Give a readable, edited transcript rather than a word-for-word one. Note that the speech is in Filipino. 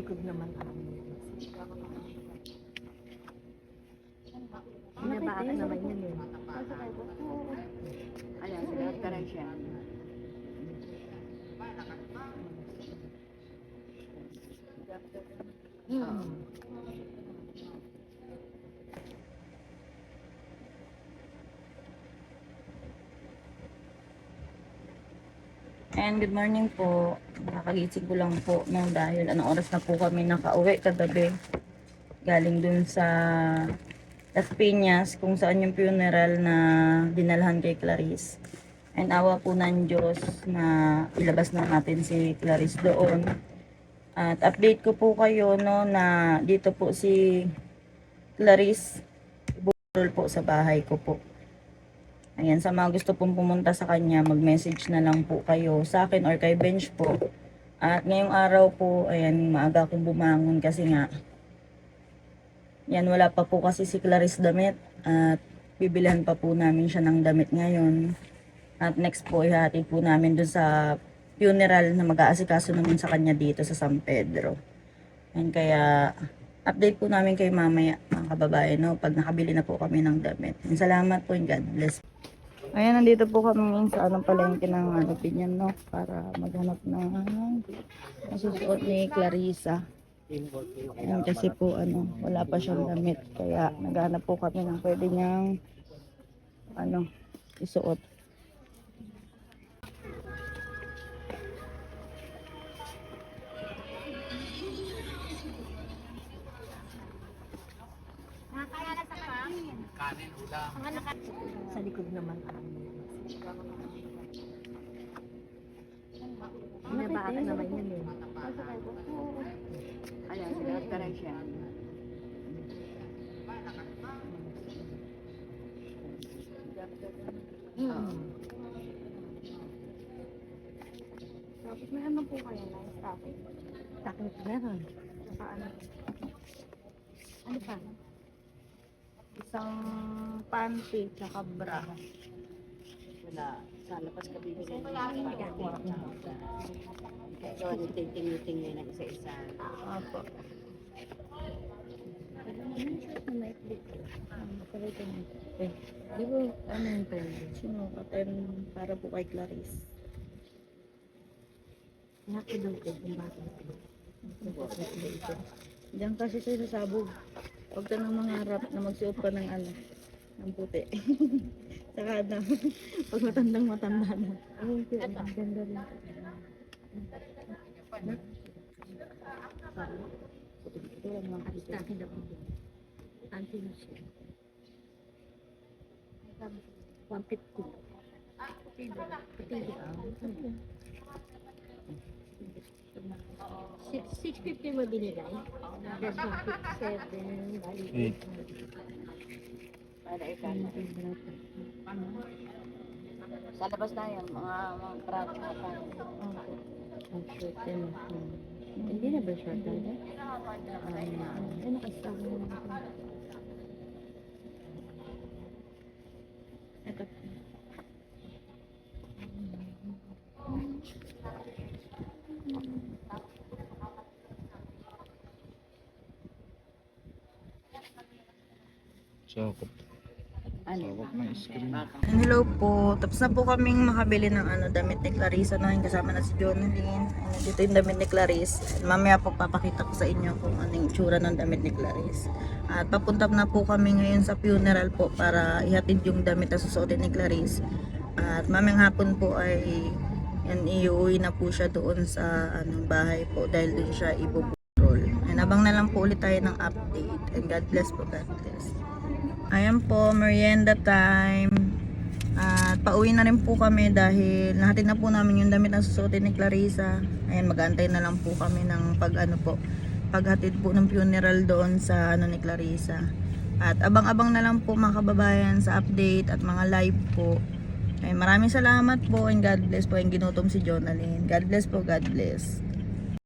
likod naman ang Binabaka naman yun eh. ayan, sinagkaran siya. And good morning po. Nakagising ko lang po ng dahil anong oras na po kami nakauwi kagabi. Galing dun sa Las Piñas kung saan yung funeral na dinalhan kay Clarice. And awa po ng Diyos na ilabas na natin si Clarice doon. At update ko po kayo no na dito po si Clarice burol po sa bahay ko po. Ayan, sa mga gusto pong pumunta sa kanya, mag-message na lang po kayo sa akin or kay Bench po. At ngayong araw po, ayan, maaga akong bumangon kasi nga, yan, wala pa po kasi si Clarice damit. At bibilihan pa po namin siya ng damit ngayon. At next po, ihatid po namin dun sa funeral na mag-aasikaso naman sa kanya dito sa San Pedro. And kaya, update po namin kay mamaya, mga kababayan, no, pag nakabili na po kami ng damit. And salamat po and God bless. Ayan, nandito po kami sa anong palengke ng opinion, no, para maghanap ng masusuot ni Clarissa. Ayan, kasi po wala pa siyang damit, kaya naghanap po kami ng pwede niyang isuot. Sa likod naman ang Binabaka naman yun eh. ayan, sinagkaran siya. Tapos may ano po kayo na stocking? Stocking meron. Saka ano? Ano pa? Isang panty tsaka bra. Wala, sa labas ka bibili. So, titing-tingin na isa-isa. Opo. Di ba, ano yung trend? Sino katen para po kay Clarice? Nakidong ko kung bakit. Diyan kasi siya sa sabog. Huwag ka nang mangarap na magsuot pa ng ng puti. Saka na, pag matandang-matanda na. Ayun ko, ang ganda rin. Ito lang mga puti. Stocking na po. Anti na siya. 150. Puti. 650 mo binigay? That's 157. Bali. Para ikan. Sa labas na yan, mga trato na tayo. Ang short din. Hindi na ba short din? Ano naka-stock mo naman? Ito. Sakop. Sakop na screen. Hello po. Tapos na po kaming makabili ng damit ni Clarissa. Kasama na si Jonalyn. Dito yung damit ni Clarice. Mamaya po papakita ko sa inyo kung anong itsura ng damit ni Clarice. At papunta na po kami ngayon sa funeral po para ihatid yung damit na susuotin ni Clarice. At mamayang hapon po ay iuwi na po siya doon sa bahay po dahil doon siya ibuburol. And abang na lang po ulit tayo ng update. And God bless po, God bless. Ayan po, merienda time. At pauwi na rin po kami dahil nahatid na po namin yung damit na susuotin ni Clarissa. Ayan, mag-aantay na lang po kami ng paghatid po ng funeral doon sa ni Clarissa. At abang-abang na lang po mga kababayan sa update at mga live po. Ayan, maraming salamat po and God bless po. Yung ginutom si Jonalyn. God bless po, God bless.